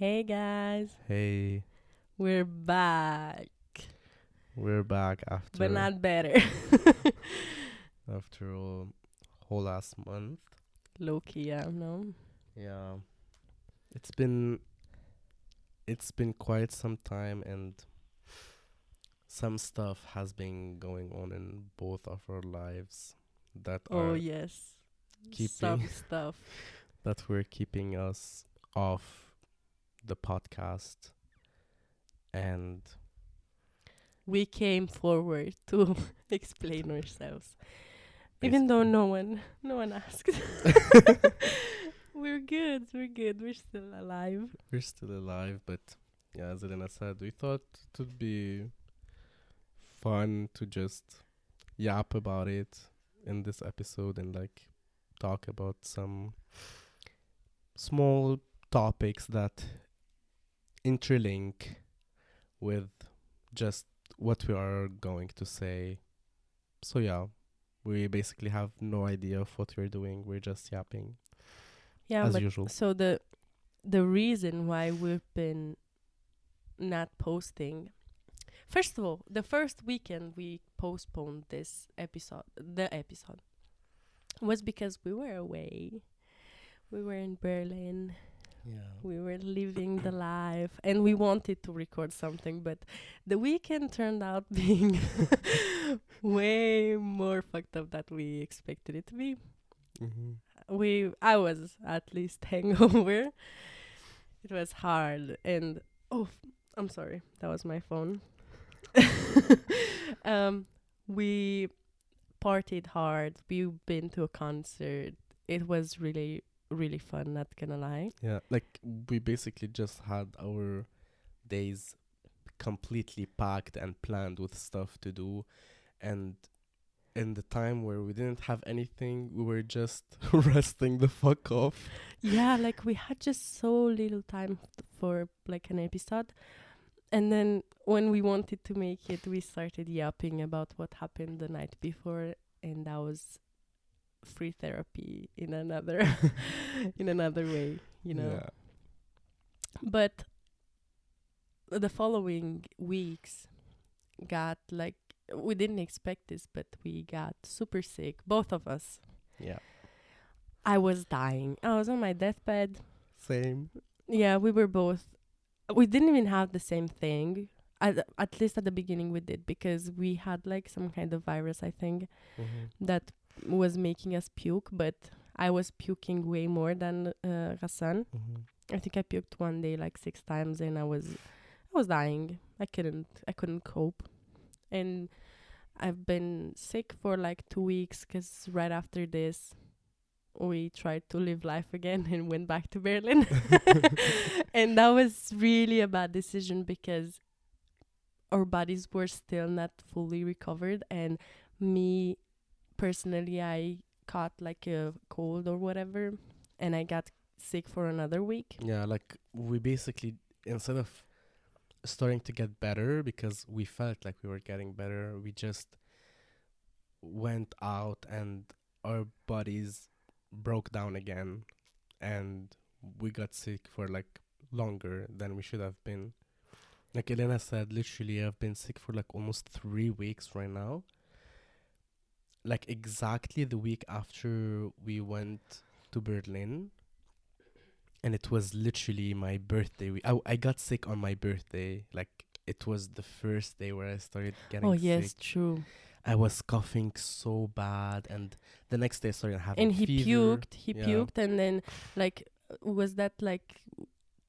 Hey guys, Hey, we're back, we're back but after not better. after a whole last month. Loki, yeah, no. Yeah, it's been it's been quite some time, and some stuff has been going on in both of our lives that Oh are yes, keeping some stuff. that were keeping us off the podcast. And We came forward to explain ourselves, even though basically, no one asked. We're good. We're good. We're still alive. we're still alive, but yeah, as Elena said, we thought it would be fun to just yap about it in this episode and like talk about some small topics that interlink with just what we are going to say. So yeah, we basically have no idea of what we're doing. We're just yapping Yeah, as but usual. so the reason why we've been not posting. First of all, the first weekend we postponed the episode, was because we were away. We were in Berlin. Yeah. We were living the life and we wanted to record something, but the weekend turned out being way more fucked up than we expected it to be. Mm-hmm. I was at least hangover. It was hard and I'm sorry. That was my phone. um we partied hard. We've been to a concert. It was really, really fun, not gonna lie. Yeah, like we basically just had our days completely packed and planned with stuff to do, and in the time where we didn't have anything, we were just resting the fuck off. Yeah, like we had just so little time for like an episode. And then when we wanted to make it, we started yapping about what happened the night before, and that was free therapy in another in another way, you know. Yeah. But the following weeks got like we didn't expect this, but we got super sick, both of us. Yeah. I was dying. I was on my deathbed. Same. Yeah, we were both. We didn't even have the same thing. At least at the beginning we did, because we had like some kind of virus, I think, Mm-hmm. that was making us puke. But I was puking way more than Hassan. Mm-hmm. I think I puked one day like 6 times, and I was dying. I couldn't cope, and I've been sick for like 2 weeks. Cause right after this, we tried to live life again and went back to Berlin. And that was really a bad decision, because our bodies were still not fully recovered. And me personally, I caught like a cold or whatever, and I got sick for another week. Yeah, like we basically, instead of starting to get better because we felt like we were getting better, we just went out and our bodies broke down again, and we got sick for like longer than we should have been. Like Elena said, literally, I've been sick for like almost 3 weeks right now. Like exactly the week after we went to Berlin, and it was literally my birthday. I got sick on my birthday. Like it was the first day where I started Oh getting sick. yes, true. I was coughing so bad, and the next day I started having And he fever. puked. He Yeah, puked, and then like was that like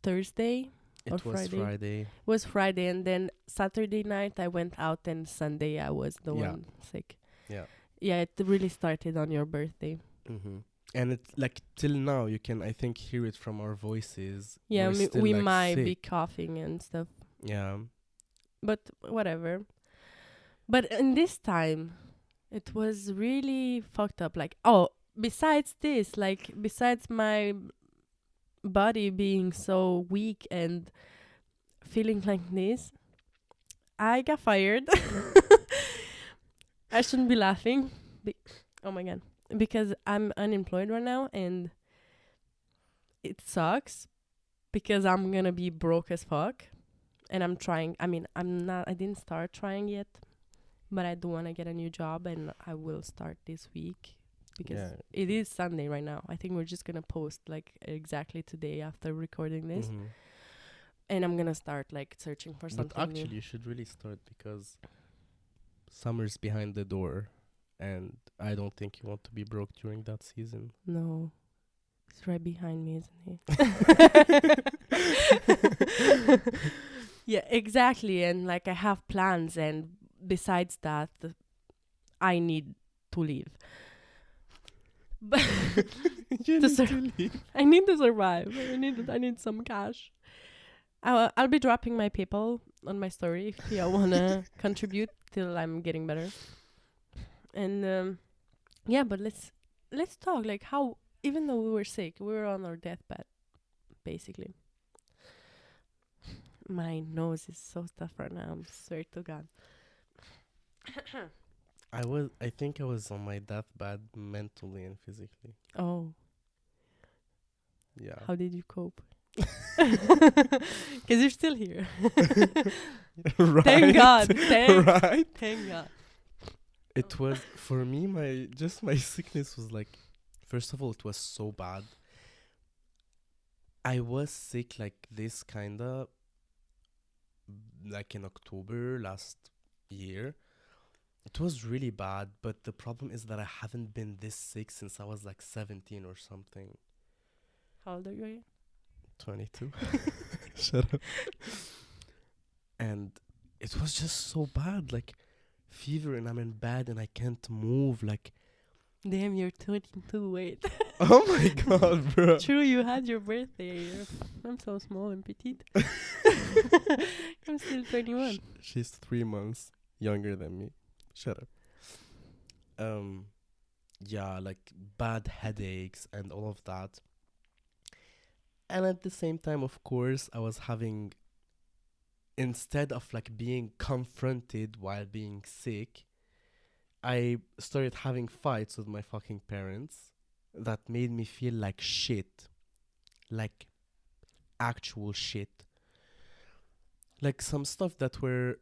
Thursday or it was Friday? Friday. Was Friday, and then Saturday night I went out, and Sunday I was the Yeah, one sick. yeah. Yeah, it really started on your birthday. Mm-hmm. And it's like till now you can, I think, hear it from our voices. Yeah, We're still we like might be sick. coughing and stuff, Yeah. but whatever. But in this time, it was really fucked up. Like, oh, besides this, like, besides my body being so weak and feeling like this, I got fired. I shouldn't be laughing. Oh my god. Because I'm unemployed right now, and it sucks. because I'm gonna be broke as fuck. And I'm trying. I mean, I didn't start trying yet, but I do want to get a new job, and I will start this week because Yeah. it is Sunday right now. I think we're just gonna post like exactly today after recording this, Mhm. and I'm gonna start like searching for But something new. actually, you should really start because summer's behind the door, and I don't think you want to be broke during that season. No, it's right behind me, isn't he? Yeah, exactly. And like I have plans, and besides that, I need to leave. But You to need sur- to leave. I need to survive. I need some cash. I'll be dropping my PayPal on my story if you wanna contribute till I'm getting better. And yeah, but let's talk like how even though we were sick, we were on our deathbed basically. My nose is so stuffed right now. I'm swear to God. I think I was on my deathbed mentally and physically. Oh, Yeah. how did you cope? Because you're still here. Right. Thank God. Right. Thank God. It was for me. My sickness was like, first of all, it was so bad. I was sick like this kinda like in October last year. It was really bad, but the problem is that I haven't been this sick since I was like 17 or something. How old are you again? 22. Shut up. And it was just so bad, like fever, and I'm in bed and I can't move. Like, Damn, you're 22. Wait. oh my god, bro. True, you had your birthday. I'm so small and petite. I'm still 21. She's 3 months younger than me. Shut up. Yeah, like bad headaches and all of that. And at the same time, of course, I was having, instead of like being confronted while being sick, I started having fights with my fucking parents that made me feel like shit. Like actual shit. Like some stuff that were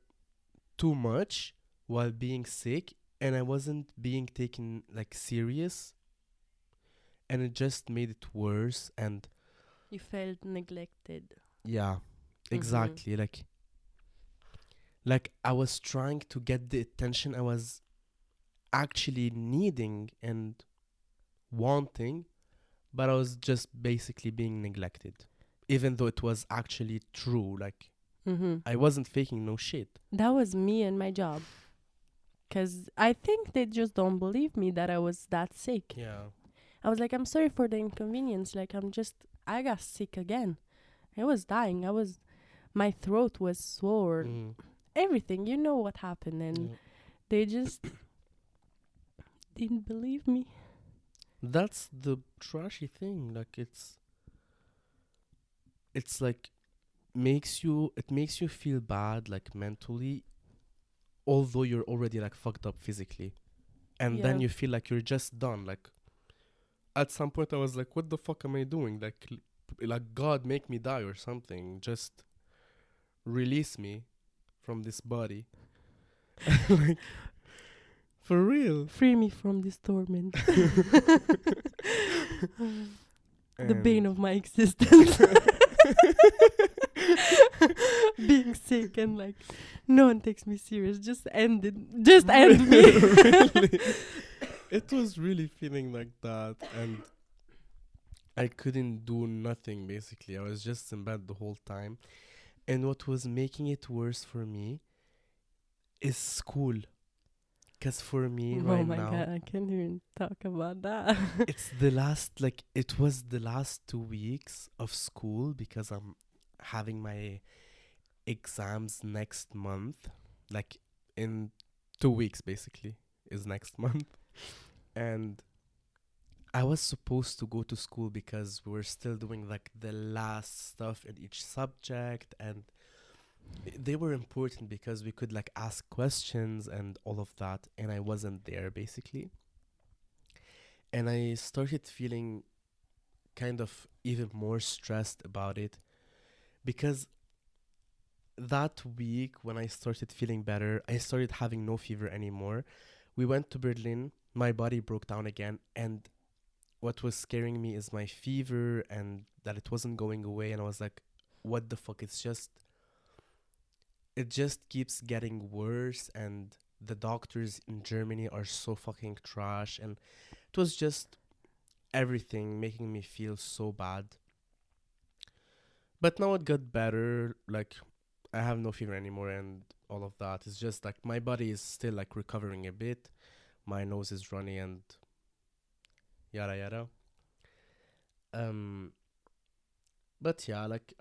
too much while being sick, and I wasn't being taken like serious, and it just made it worse. And You felt neglected. yeah, Mm-hmm. exactly. Like I was trying to get the attention I was actually needing and wanting, but I was just basically being neglected, even though it was actually true. Like Mm-hmm. I wasn't faking no shit. That was me and my job. Because I think they just don't believe me that I was that sick. Yeah. I was like, I'm sorry for the inconvenience. Like, I got sick again. I was dying. My throat was sore. Mm. Everything. You know what happened. And Yeah. they just didn't believe me. That's the trashy thing. Like it's like it makes you feel bad like mentally, although you're already like fucked up physically. And then Yeah. you feel like you're just done. Like at some point I was like, what the fuck am I doing? Like God make me die or something. Just release me from this body. Like for real. Free me from this torment. The bane of my existence. Being sick and like no one takes me serious. Just end it. Just end me. Really. It was really feeling like that, and I couldn't do nothing basically. I was just in bed the whole time. And what was making it worse for me is school. Because for me Oh right my now, god, I can't even talk about that. it was the last 2 weeks of school because I'm having my exams next month. Like in 2 weeks basically is next month. And I was supposed to go to school because we were still doing like the last stuff in each subject, and they were important because we could like ask questions and all of that, and I wasn't there basically. And I started feeling kind of even more stressed about it because that week when I started feeling better, I started having no fever anymore. We went to Berlin. My body broke down again, and what was scaring me is my fever and that it wasn't going away. And I was like, "What the fuck?" It just keeps getting worse, and the doctors in Germany are so fucking trash. And it was just everything making me feel so bad. But now it got better. Like, I have no fever anymore, and all of that. It's just like my body is still like recovering a bit. My nose is runny and yada yada. Um, but yeah, like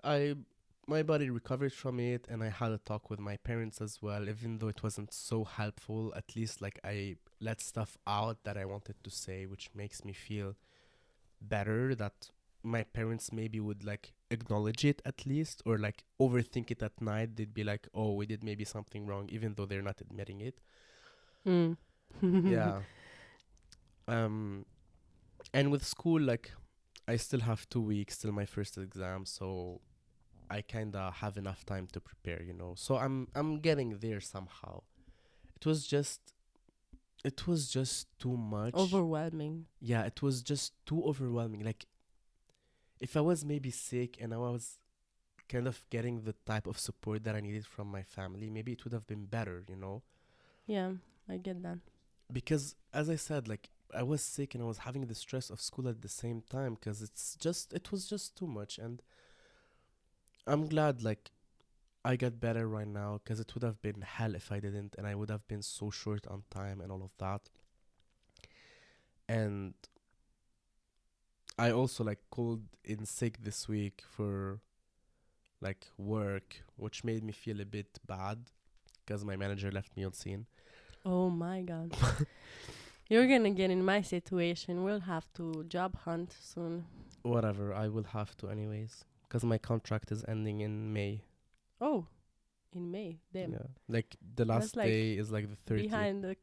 my body recovered from it, and I had a talk with my parents as well. Even though it wasn't so helpful, at least like I let stuff out that I wanted to say, which makes me feel better. That my parents maybe would like acknowledge it at least, or like overthink it at night. They'd be like, "Oh, we did maybe something wrong," even though they're not admitting it. Mm. Yeah. Um, and with school, like I still have 2 weeks till my first exam, so I kinda have enough time to prepare, you know. So I'm getting there somehow. It was just it was just too much. Overwhelming. Yeah, it was just too overwhelming. Like if I was maybe sick and I was kind of getting the type of support that I needed from my family, maybe it would have been better, you know? Yeah, I get that. Because as I said, like I was sick and I was having the stress of school at the same time because it was just too much. And I'm glad like I get better right now because it would have been hell if I didn't, and I would have been so short on time and all of that. And I also like called in sick this week for like work, which made me feel a bit bad because my manager left me on scene. Oh my god. You're gonna get in my situation. We'll have to job hunt soon. Whatever, I will have to anyways because my contract is ending in May. Oh, in May. Damn. Yeah, like the That's last like day is like the 30th. behind the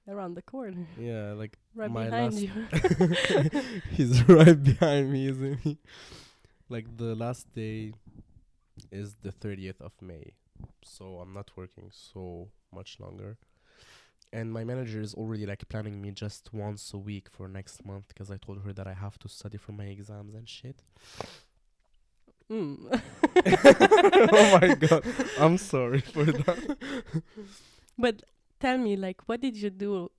around the corner. Yeah, like Right my behind last. you. He's right behind me, isn't he? Like the last day is the 30th of May. So I'm not working so much longer. And my manager is already like planning me just once a week for next month because I told her that I have to study for my exams and shit. Mm. Oh my god. I'm sorry for that. But tell me, like, what did you do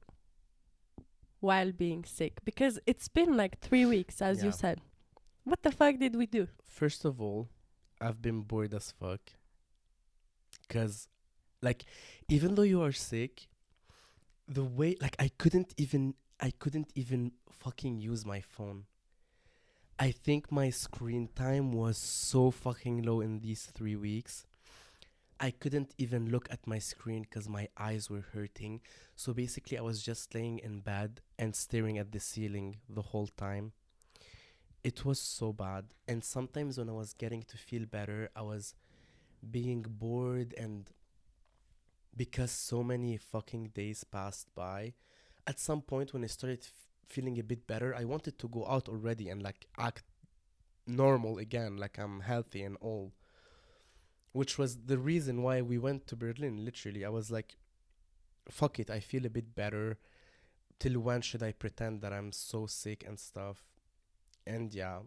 while being sick? Because it's been like 3 weeks, as you Yeah. said. What the fuck did we do? First of all, I've been bored as fuck. Because, like, even though you are sick, the way, like, I couldn't even fucking use my phone. I think my screen time was so fucking low in these 3 weeks. I couldn't even look at my screen because my eyes were hurting. So basically, I was just laying in bed and staring at the ceiling the whole time. It was so bad. And sometimes when I was getting to feel better, I was being bored. And because so many fucking days passed by, at some point when I started feeling a bit better, I wanted to go out already and like act normal again, like I'm healthy and all. Which was the reason why we went to Berlin. Literally, I was like, fuck it, I feel a bit better. Till when should I pretend that I'm so sick and stuff? And yeah,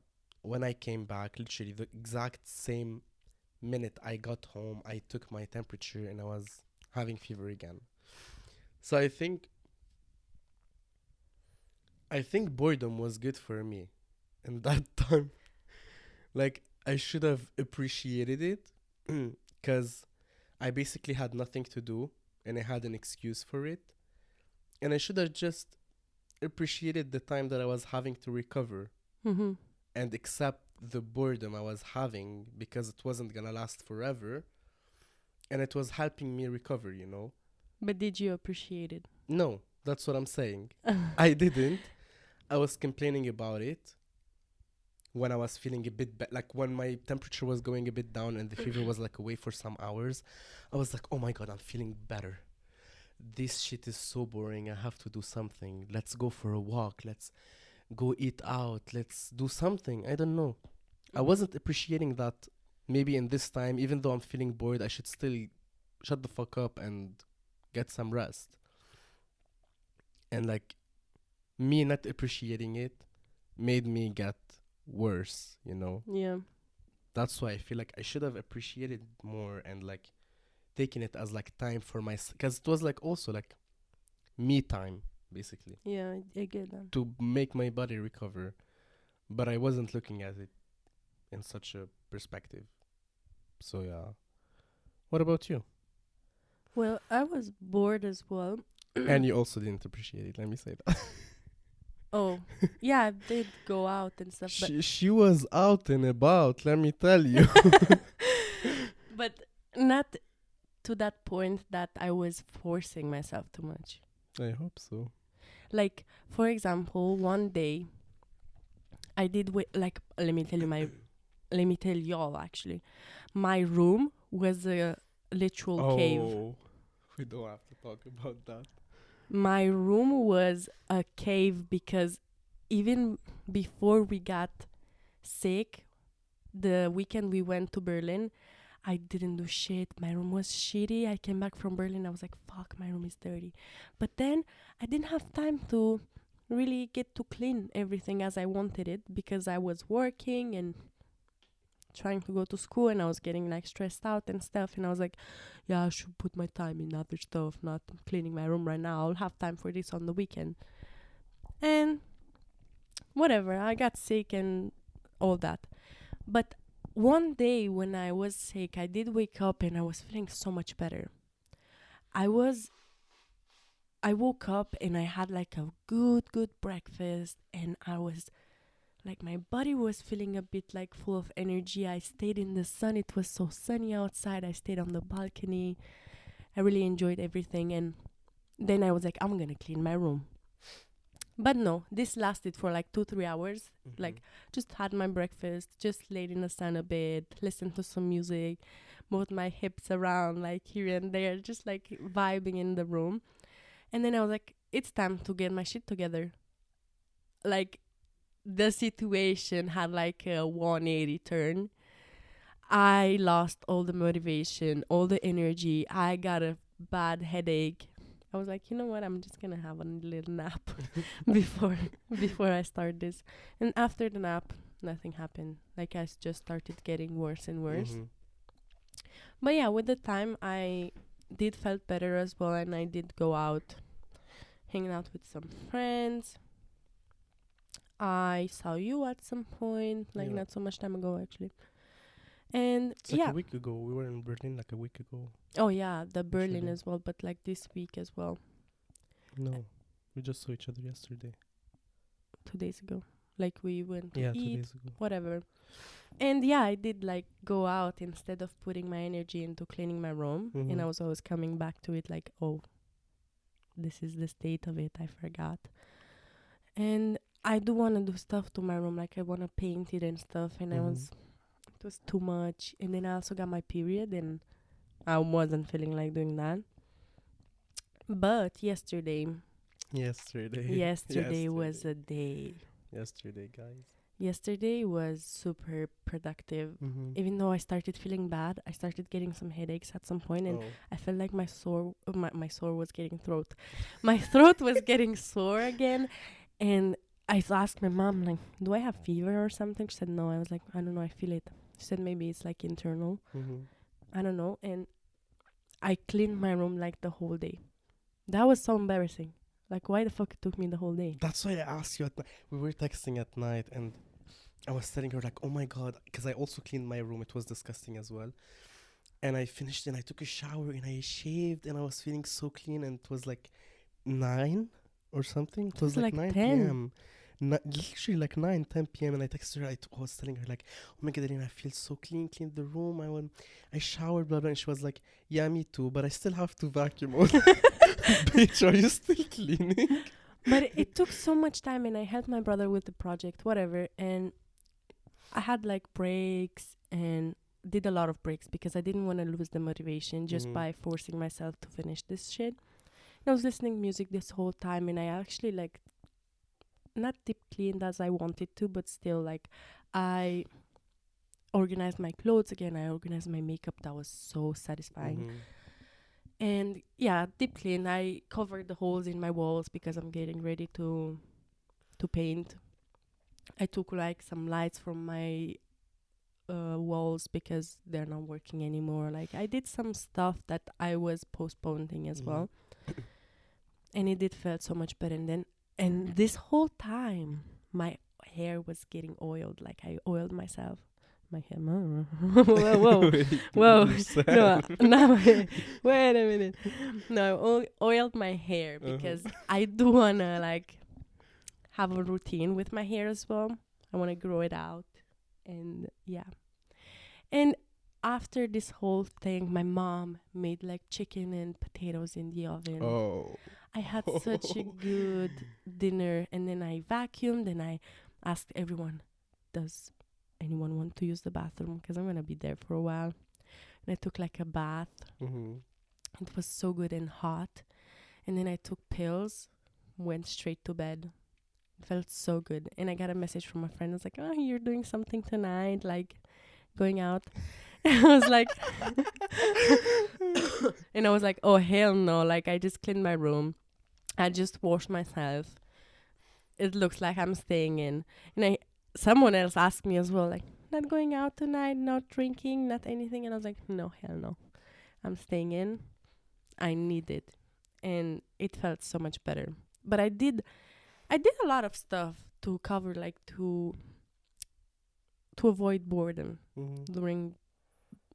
when I came back, literally the exact same minute I got home, I took my temperature and I was having fever again. So I think boredom was good for me in that time. Like I should have appreciated it because I basically had nothing to do and I had an excuse for it. And I should have just appreciated the time that I was having to recover Mm-hmm. and accept the boredom I was having because it wasn't gonna last forever and it was helping me recover, you know? But did you appreciate it? No, that's what I'm saying. I didn't. I was complaining about it when I was feeling a bit like when my temperature was going a bit down and the fever was like away for some hours. I was like, oh my god, I'm feeling better. This shit is so boring. I have to do something. Let's go for a walk. Let's go eat out. Let's do something. I don't know. I Mm-hmm. wasn't appreciating that maybe in this time, even though I'm feeling bored, I should still shut the fuck up and get some rest. And like me not appreciating it made me get worse, you know? Yeah. That's why I feel like I should have appreciated more and like taken it as like time for myself. Because it was like also like me time, basically, Yeah, I get that. to make my body recover. But I wasn't looking at it in such a perspective. So yeah. What about you? Well, I was bored as well. And you also didn't appreciate it. Let me say that. Oh, yeah, I did go out and stuff, but She was out and about. Let me tell you. but not to that point that I was forcing myself too much. I hope so. Like, for example, one day I did like let me tell y'all actually. My room was a literal cave. Oh, we don't have to talk about that. My room was a cave because even before we got sick, the weekend we went to Berlin, I didn't do shit. My room was shitty. I came back from Berlin. I was like, fuck, my room is dirty. But then I didn't have time to really get to clean everything as I wanted it because I was working and trying to go to school and I was getting like stressed out and stuff. And I was like, yeah, I should put my time in other stuff, not cleaning my room right now. I'll have time for this on the weekend. And whatever, I got sick and all that. But one day when I was sick, I did wake up and I was feeling so much better. I was I woke up and I had like a good breakfast and I was like my body was feeling a bit like full of energy. I stayed in the sun. It was so sunny outside. I stayed on the balcony. I really enjoyed everything and then I was like I'm going to clean my room. But no, this lasted for like 2-3 hours. Mm-hmm. Like, just had my breakfast, just laid in the sun a bit, listened to some music, moved my hips around like here and there, just like vibing in the room. And then I was like, it's time to get my shit together. Like, the situation had like a 180 turn. I lost all the motivation, all the energy. I got a bad headache. I was like, you know what? I'm just gonna have a little nap before before I start this. And after the nap, nothing happened. Like I just started getting worse and worse. Mm-hmm. But yeah, with the time, I did felt better as well, and I did go out, hanging out with some friends. I saw you at some point, like Yeah. not so much time ago actually. And It's like yeah, a week ago. We were in Berlin like a week ago. oh yeah, the Berlin Yesterday. as well, but like this week as well, No, we just saw each other yesterday. 2 days ago. Like we went to Yeah, two eat, days ago. whatever. And yeah, I did like go out instead of putting my energy into cleaning my room. And I Mhm. was always coming back to it like, oh, this is the state of it. I forgot. And I do want to do stuff to my room. Like I want to paint it and stuff. And Mhm. it was too much. And then I also got my period and I wasn't feeling like doing that. But Yesterday. yesterday was a day. Yesterday, guys. Yesterday was super productive. Mhm. Even though I started feeling bad, I started getting some headaches at some point, and Oh. I felt like my sore was getting throat. My throat was getting sore again, and I asked my mom like, "Do I have fever or something?" She said no. I was like, "I don't know. I feel it." She said maybe it's like internal. Mhm. I don't know. And I cleaned my room like the whole day. That was so embarrassing. Like, why the fuck it took me the whole day? That's why I asked you at night. We were texting at night, and I was telling her like, "Oh my god," because I also cleaned my room. It was disgusting as well. And I finished, and I took a shower, and I shaved, and I was feeling so clean. And it was like 9 or something. It was like like 9 10. p.m. Literally like 9, 10 p.m. And I texted her. I was telling her like, "Oh my god, Irina, I feel so clean. Cleaned the room. I showered, blah blah." And she was like, "Yeah, me too. But I still have to vacuum." Bitch, are you still cleaning? But it took so much time, and I helped my brother with the project, whatever. And I had like breaks and did a lot of breaks because I didn't want to lose the motivation just Mhm. by forcing myself to finish this shit. And I was listening music this whole time, and I actually like not deep cleaned as I wanted to, but still like I organized my clothes again. I organized my makeup. That was so satisfying. Mm-hmm. And yeah, deep clean. I covered the holes in my walls because I'm getting ready to paint. I took like some lights from my walls because they're not working anymore. Like I did some stuff that I was postponing as Mm-hmm. well, and it did felt so much better. And this whole time, my hair was getting oiled. Like I oiled myself. My hair. Whoa, whoa, Wait, whoa. you're sad. No, no. Wait a minute. No, I oiled my hair Uh-huh. because I do wanna like have a routine with my hair as well. I wanna grow it out, and yeah. And after this whole thing, my mom made like chicken and potatoes in the oven. Oh. I had such a good dinner, and then I vacuumed and I asked everyone, does anyone want to use the bathroom? Because I'm going to be there for a while. And I took like a bath. Mm-hmm. It was so good and hot. And then I took pills, went straight to bed. It felt so good. And I got a message from a friend. I was like, oh, you're doing something tonight, like going out. I was like, and I was like, oh, hell no. Like, I just cleaned my room. I just washed myself. It looks like I'm staying in. And someone else asked me as well, like, not going out tonight, not drinking, not anything. And I was like, no, hell no. I'm staying in. I need it. And it felt so much better. But I did a lot of stuff to cover, like, to avoid boredom Mm-hmm. during,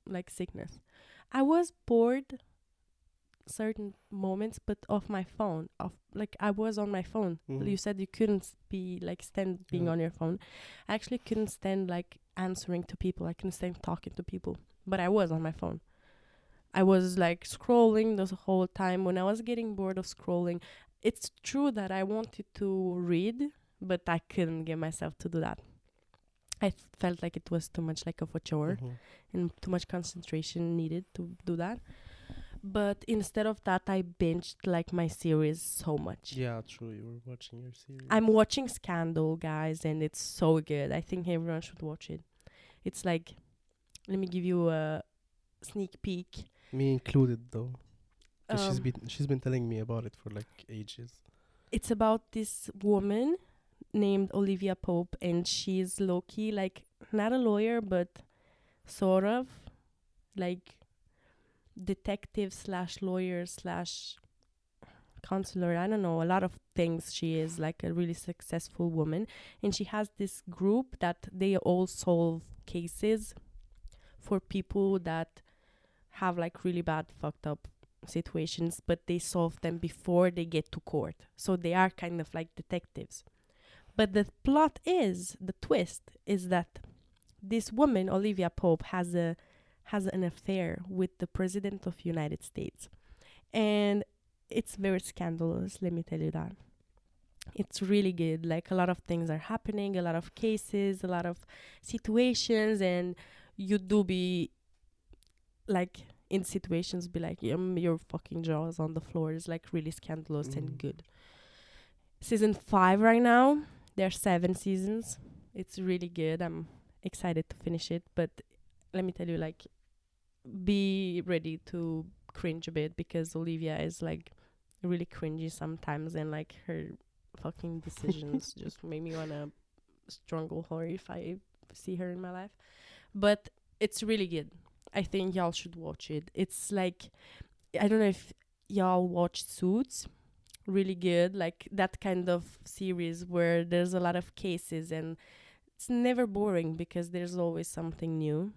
like, sickness. I was bored certain moments, but off my phone. Off, like, I was on my phone. Mm-hmm. You said you couldn't be like stand being Yeah. on your phone. I actually couldn't stand like answering to people. I couldn't stand talking to people, but I was on my phone. I was like scrolling the whole time. When I was getting bored of scrolling, it's true that I wanted to read, but I couldn't get myself to do that. I felt like it was too much like of a chore Mm-hmm. and too much concentration needed to do that. But instead of that, I binged like my series so much. Yeah, true. You were watching your series. I'm watching Scandal, guys, and it's so good. I think everyone should watch it. It's like, let me give you a sneak peek. Me included, though. 'Cause Um, she's been telling me about it for like ages. it's about this woman named Olivia Pope, and she's low key like not a lawyer, but sort of like detective slash lawyer slash counselor. I don't know, a lot of things. She is like a really successful woman, and she has this group that they all solve cases for people that have like really bad fucked up situations, but they solve them before they get to court, so they are kind of like detectives. But the plot is, the twist is that this woman Olivia Pope has an affair with the president of United States, and it's very scandalous, let me tell you that. It's really good. Like, a lot of things are happening, a lot of cases, a lot of situations, and you do be like in situations be like, your fucking jaws on the floor. Is like really scandalous and good. Season 5 right now. There are 7 seasons. It's really good. I'm excited to finish it, but let me tell you, like, be ready to cringe a bit because Olivia is like really cringy sometimes, and like her fucking decisions just make me wanna strangle her if I see her in my life. But it's really good. I think y'all should watch it. It's like, I don't know if y'all watch Suits. Really good, like that kind of series where there's a lot of cases and it's never boring because there's always something new.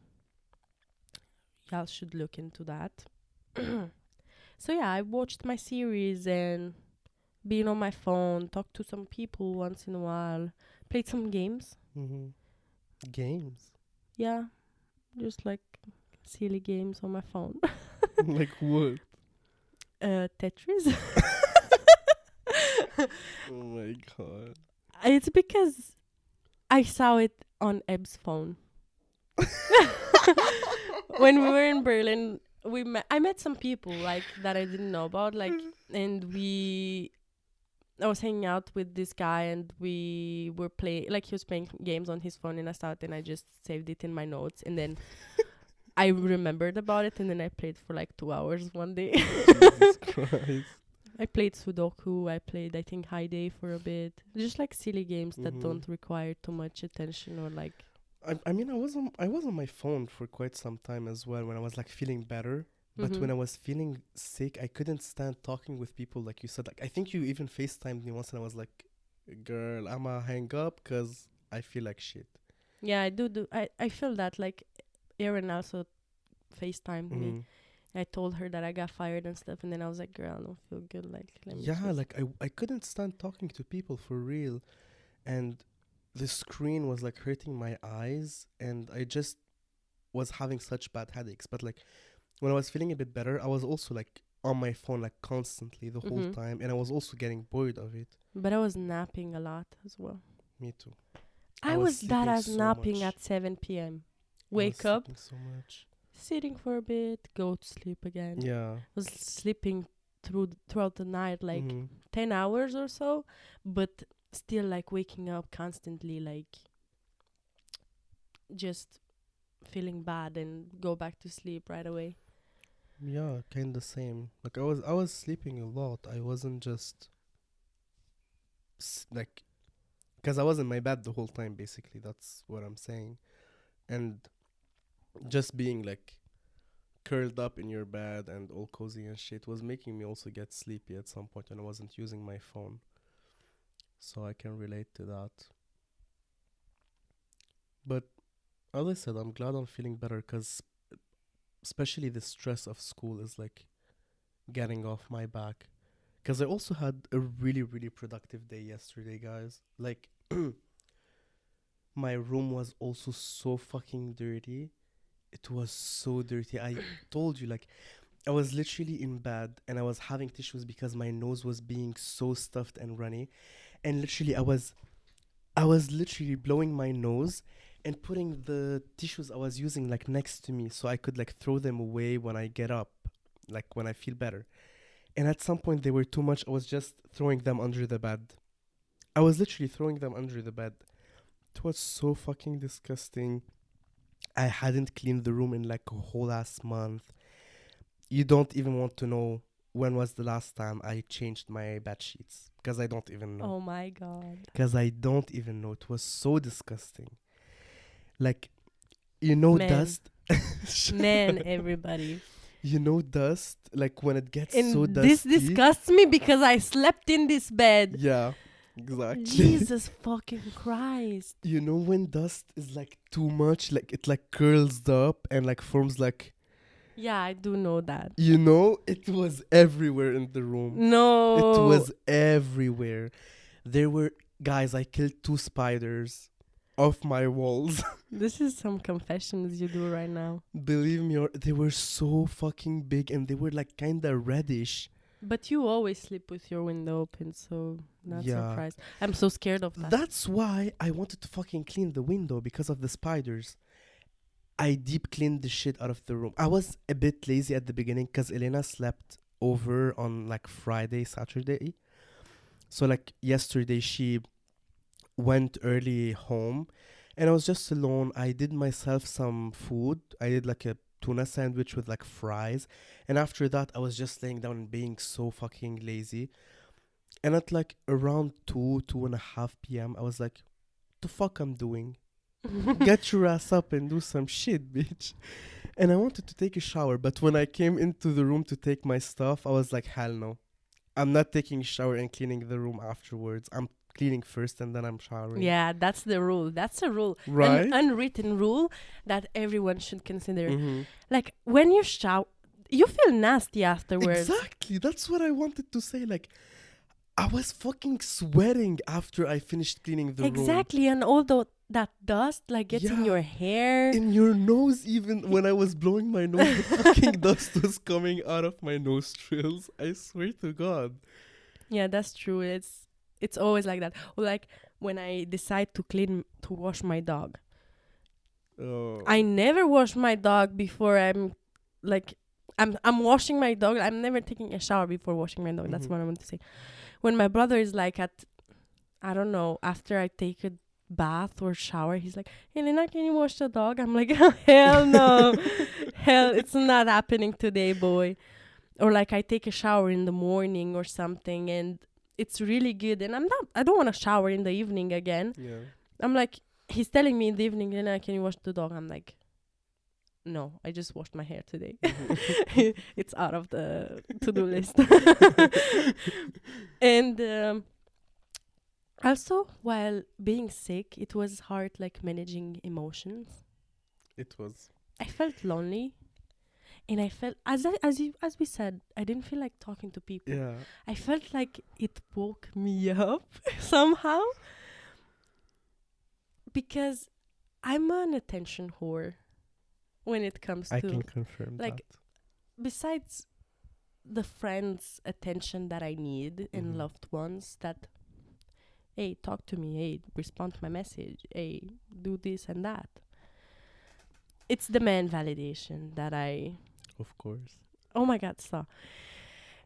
Y'all should look into that. So yeah, I watched my series and being on my phone, talked to some people once in a while, played some games. Mm-hmm. Games. Yeah, just like silly games on my phone. Like what? Tetris. Oh my god. It's because I saw it on Eb's phone. When we were in Berlin, I met some people like that I didn't know about, like, and we I was hanging out with this guy and we were playing, like he was playing games on his phone and I started and I just saved it in my notes and then I remembered about it and then I played for like 2 hours one day. Jesus Christ. I played Sudoku. I played, I think, High Day for a bit. Just like silly games that don't require too much attention or like. I mean, I was on my phone for quite some time as well when I was like feeling better. But when I was feeling sick, I couldn't stand talking with people, like you said. Like I think you even FaceTimed me once, and I was like, "Girl, I'ma hang up because I feel like shit." Yeah, I do. I feel that like Erin also FaceTimed me. I told her that I got fired and stuff, and then I was like, "Girl, I don't feel good. Like, let me." Yeah, like I couldn't stand talking to people for real, and the screen was like hurting my eyes, and I just was having such bad headaches. But like when I was feeling a bit better, I was also like on my phone like constantly the whole time, and I was also getting bored of it. But I was napping a lot as well. Me too. I was that as so napping much. at 7 p.m. Wake up, so much. sitting for a bit, go to sleep again. Yeah. I was sleeping throughout the night, like 10 hours or so, but still like waking up constantly, like just feeling bad and go back to sleep right away. Yeah, kind of same. Like I was sleeping a lot. I wasn't just like, because I was in my bed the whole time. Basically, that's what I'm saying, and just being like curled up in your bed and all cozy and shit was making me also get sleepy at some point, and I wasn't using my phone, so I can relate to that. But as I said, I'm glad I'm feeling better because especially the stress of school is like getting off my back. Because I also had a really, really productive day yesterday, guys. Like, my room was also so fucking dirty. It was so dirty. I told you, like, I was literally in bed and I was having tissues because my nose was being so stuffed and runny. And literally, I was literally blowing my nose and putting the tissues I was using like next to me so I could like throw them away when I get up, like when I feel better. And at some point they were too much. I was just throwing them under the bed. I was literally throwing them under the bed. It was so fucking disgusting. I hadn't cleaned the room in like a whole ass month. You don't even want to know when was the last time I changed my bed sheets, because I don't even know. Oh my god. Because I don't even know. It was so disgusting. Like, you know, Man. dust. Man, everybody. You know, dust. Like when it gets And so dusty. this disgusts me because I slept in this bed. Yeah, exactly. Jesus fucking Christ. You know when dust is like too much, like it like curls up and like forms like. Yeah, I do know that. You know, it was everywhere in the room. No. It was everywhere. There were, guys, I killed 2 spiders off my walls. This is some confessions you do right now. Believe me, they were so fucking big and they were like kind of reddish. But you always sleep with your window open, so not Yeah. surprised. I'm so scared of that. That's why I wanted to fucking clean the window, because of the spiders. I deep cleaned the shit out of the room. I was a bit lazy at the beginning because Elena slept over on like Friday, Saturday. So like yesterday she went early home and I was just alone. I did myself some food. I did like a tuna sandwich with like fries. And after that I was just laying down and being so fucking lazy. And at like around 2:30 p.m. I was like, the fuck I'm doing? Get your ass up and do some shit, bitch. And I wanted to take a shower, but when I came into the room to take my stuff, I was like, hell no. I'm not taking a shower and cleaning the room afterwards. I'm cleaning first and then I'm showering. Yeah, that's the rule. That's a rule. Right? An unwritten rule that everyone should consider. Mm-hmm. Like, when you shower, you feel nasty afterwards. Exactly. That's what I wanted to say. Like, I was fucking sweating after I finished cleaning the room. Exactly. And although that dust like gets in your hair, in your nose, even when I was blowing my nose, the fucking dust was coming out of my nostrils. I swear to God. Yeah, that's true. It's always like that. Or like when I decide to wash my dog. Oh. I never wash my dog before I'm washing my dog. I'm never taking a shower before washing my dog. That's what I want to say. when my brother is like at, I don't know, after I take a bath or shower, he's like, Elena, can you wash the dog? I'm like, hell no. Hell, it's not happening today, boy. Or like I take a shower in the morning or something and it's really good. And I don't want to shower in the evening again. Yeah. I'm like, he's telling me in the evening, Elena, can you wash the dog? I'm like, no, I just washed my hair today. It's out of the to-do list. And also, while being sick, it was hard, like managing emotions. It was. I felt lonely, and I felt as we said, I didn't feel like talking to people. Yeah. I felt like it woke me up somehow, because I'm an attention whore when it comes I to, can confirm like, that. besides the friends' attention that I need and Mhm. loved ones that, hey, talk to me, hey, respond to my message, hey, do this and that. It's the man validation that Of course. oh my God, stop.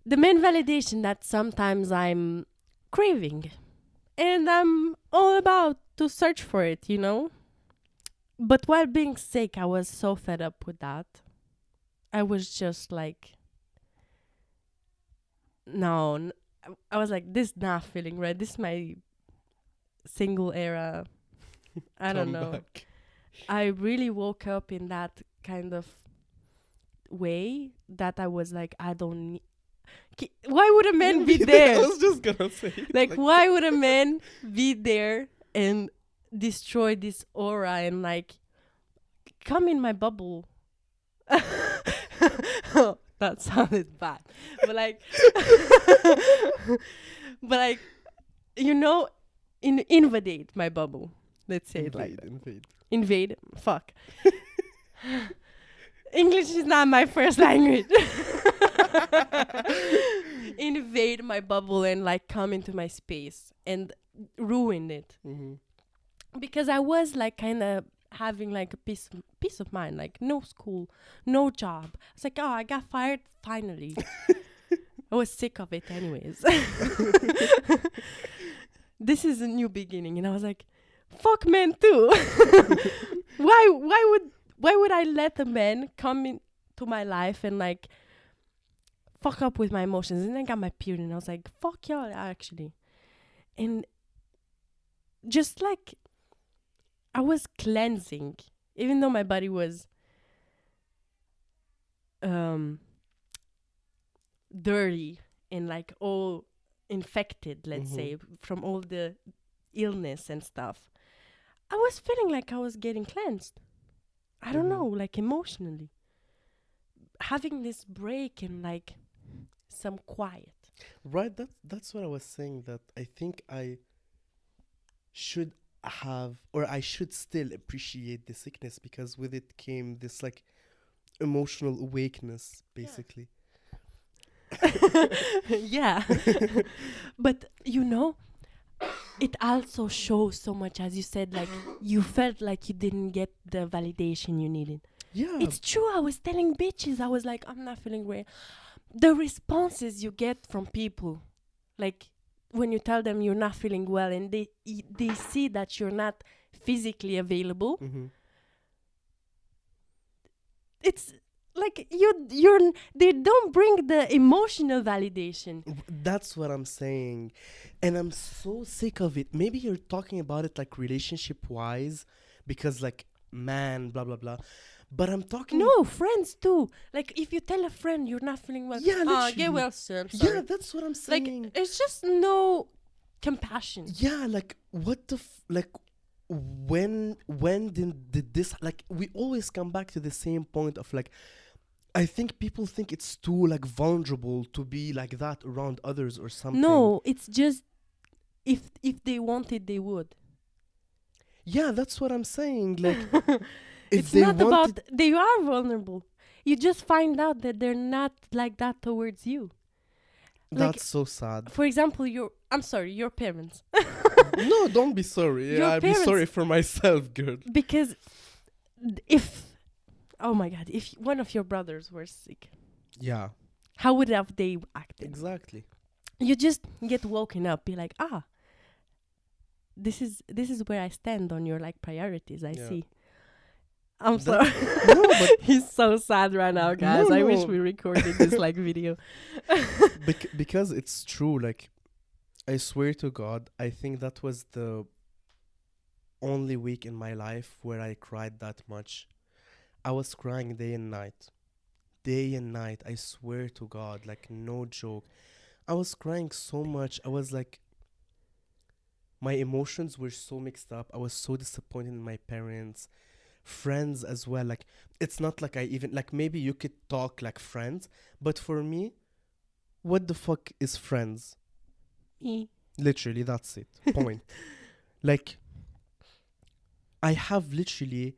The man validation that sometimes I'm craving. And I'm all about to search for it, you know? But while being sick, I was so fed up with that. I was just like, no, I was like, this not feeling right. This is my single era. I don't Come know. back. I really woke up in that kind of way that I was like, I don't need. Why would a man be I there? was just gonna say it, Like, why would a man be there and destroy this aura and like come in my bubble? That sounded bad, but like, but like, you know, invade my bubble. Let's say it like that. Invade. Fuck. English is not my first language. Invade my bubble and like come into my space and ruin it. Mm-hmm. Because I was like kind of having like a peace of mind, like no school, no job. It's like, oh, I got fired finally. I was sick of it anyways. This is a new beginning, and I was like, fuck men too. Why would I let a man come into my life and like fuck up with my emotions? And then I got my period and I was like, fuck y'all actually. And just like I was cleansing, even though my body was dirty and like all infected, let's say, from all the illness and stuff. I was feeling like I was getting cleansed. I don't know, like emotionally. Having this break and like some quiet. Right, that's what I was saying, that I think I should have, or I should still appreciate the sickness, because with it came this like emotional awakeness, basically. Yeah. But you know, it also shows so much, as you said, like you felt like you didn't get the validation you needed. Yeah. It's true. I was telling bitches, I was like, I'm not feeling great. The responses you get from people, like when you tell them you're not feeling well and they see that you're not physically available, it's like they don't bring the emotional validation. That's what I'm saying. And I'm so sick of it. Maybe you're talking about it like relationship wise, because like man, blah blah blah. But I'm talking. No, friends too. Like if you tell a friend you're not feeling well, Yeah, literally. get well soon. Sorry. Yeah, that's what I'm saying. Like it's just no compassion. Yeah, like what the like when did this, like we always come back to the same point of like, I think people think it's too like vulnerable to be like that around others or something. No, it's just if they wanted, they would. Yeah, that's what I'm saying. Like it's not about they are vulnerable. You just find out that they're not like that towards you. That's like, so sad. For example, your parents. No, don't be sorry. Yeah, I'll be sorry for myself, girl. Because if one of your brothers were sick, yeah, how would have they acted? Exactly. you just get woken up, be like, ah, this is where I stand on your like priorities. I Yeah. see. I'm That's sorry. no, but He's so sad right now, no, guys. I wish no. we recorded this like video. Because it's true. Like I swear to God, I think that was the only week in my life where I cried that much. I was crying day and night. Day and night. I swear to God, like no joke. I was crying so much. I was like, my emotions were so mixed up. I was so disappointed in my parents, friends as well. Like, it's not like I even, like, maybe you could talk like friends, but for me, what the fuck is friends? Me. Literally, that's it. Point. Like, I have literally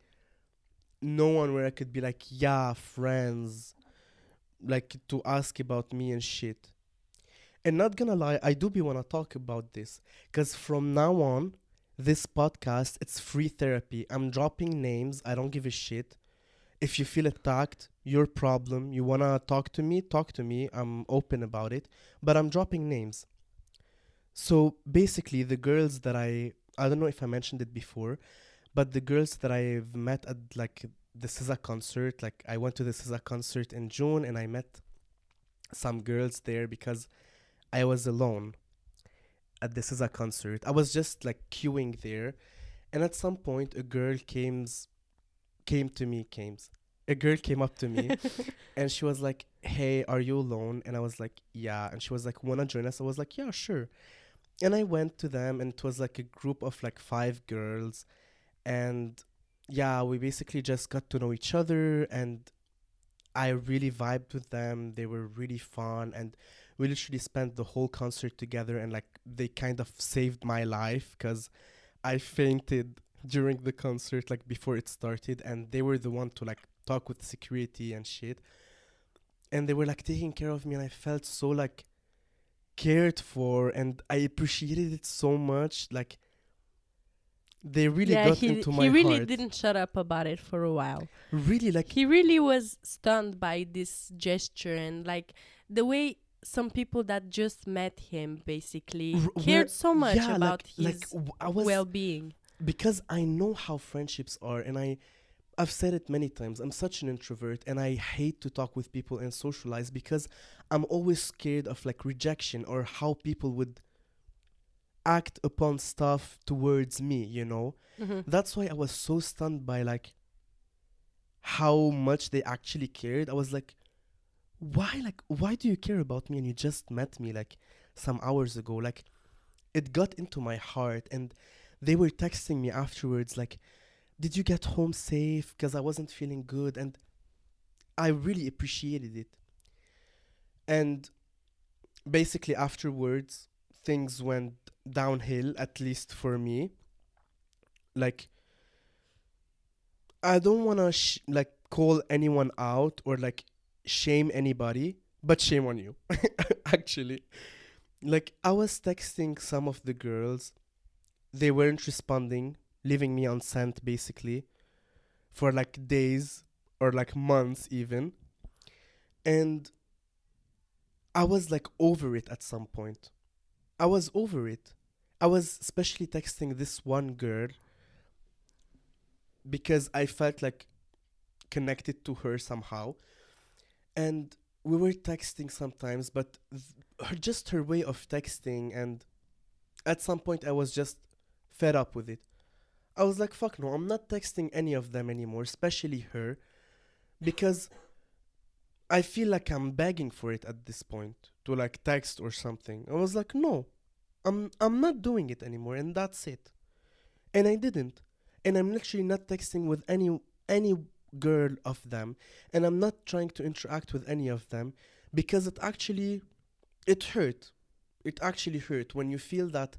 no one where I could be like, yeah, friends, like to ask about me and shit. And not gonna lie, I do be wanna talk about this. Cause from now on, this podcast, it's free therapy. I'm dropping names, I don't give a shit. If you feel attacked, your problem. You wanna talk to me, talk to me. I'm open about it. But I'm dropping names. So basically the girls that I don't know if I mentioned it before, but the girls that I've met at like the SZA concert, like I went to the SZA concert in June and I met some girls there because I was alone at the SZA concert. I was just like queuing there, and at some point a girl came to me, came. A girl came up to me and she was like, "Hey, are you alone?" And I was like, "Yeah." And she was like, "Wanna join us?" I was like, "Yeah, sure." And I went to them, and it was like a group of like 5 girls, and yeah, we basically just got to know each other, and I really vibed with them. They were really fun, and we literally spent the whole concert together. And like they kind of saved my life because I fainted during the concert, like before it started, and they were the one to like talk with security and shit. And they were like taking care of me, and I felt so like cared for, and I appreciated it so much. Like they really Yeah, got he into he my really heart. didn't shut up about it for a while. Really, like He really was stunned by this gesture, and like the way some people that just met him basically where cared so much yeah, about like his I was well-being. because I know how friendships are, and I've said it many times. I'm such an introvert, and I hate to talk with people and socialize because I'm always scared of like rejection or how people would act upon stuff towards me, you know? Mm-hmm. That's why I was so stunned by like how much they actually cared. I was like, why do you care about me and you just met me like some hours ago? Like it got into my heart, and they were texting me afterwards like, did you get home safe? Because I wasn't feeling good, and I really appreciated it. And basically afterwards, things went downhill, at least for me. Like I don't want to like call anyone out or like shame anybody, but shame on you. Actually, like I was texting some of the girls, they weren't responding, leaving me unsent basically for like days or like months even. And I was like over it at some point. I was over it. I was especially texting this one girl because I felt like connected to her somehow. And we were texting sometimes, but just her way of texting. And at some point, I was just fed up with it. I was like, fuck no, I'm not texting any of them anymore, especially her, because I feel like I'm begging for it at this point to like text or something. I was like, no, I'm not doing it anymore, and that's it. And I didn't. And I'm literally not texting with any girl of them, and I'm not trying to interact with any of them because it hurt. It actually hurt when you feel that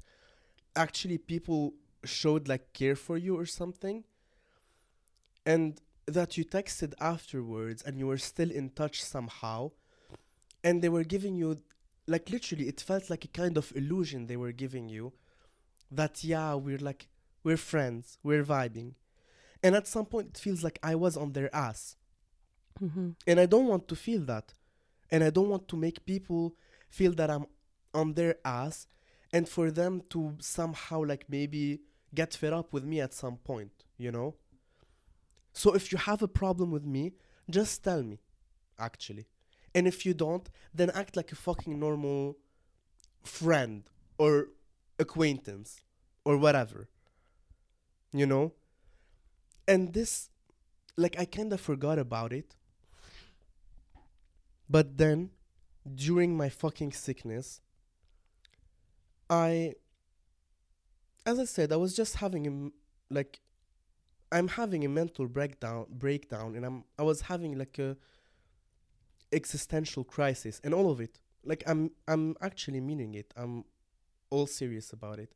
actually people showed like care for you or something, and that you texted afterwards and you were still in touch somehow, and they were giving you like literally it felt like a kind of illusion they were giving you that yeah, we're friends, we're vibing. And at some point, it feels like I was on their ass. Mm-hmm. And I don't want to feel that. And I don't want to make people feel that I'm on their ass, and for them to somehow like maybe get fed up with me at some point, you know? So if you have a problem with me, just tell me, actually. And if you don't, then act like a fucking normal friend or acquaintance or whatever, you know? And this, like, I kind of forgot about it. But then, during my fucking sickness, I, as I said, I was just having like, I'm having a mental breakdown, and I was having like a existential crisis, and all of it. Like, I'm actually meaning it. I'm all serious about it.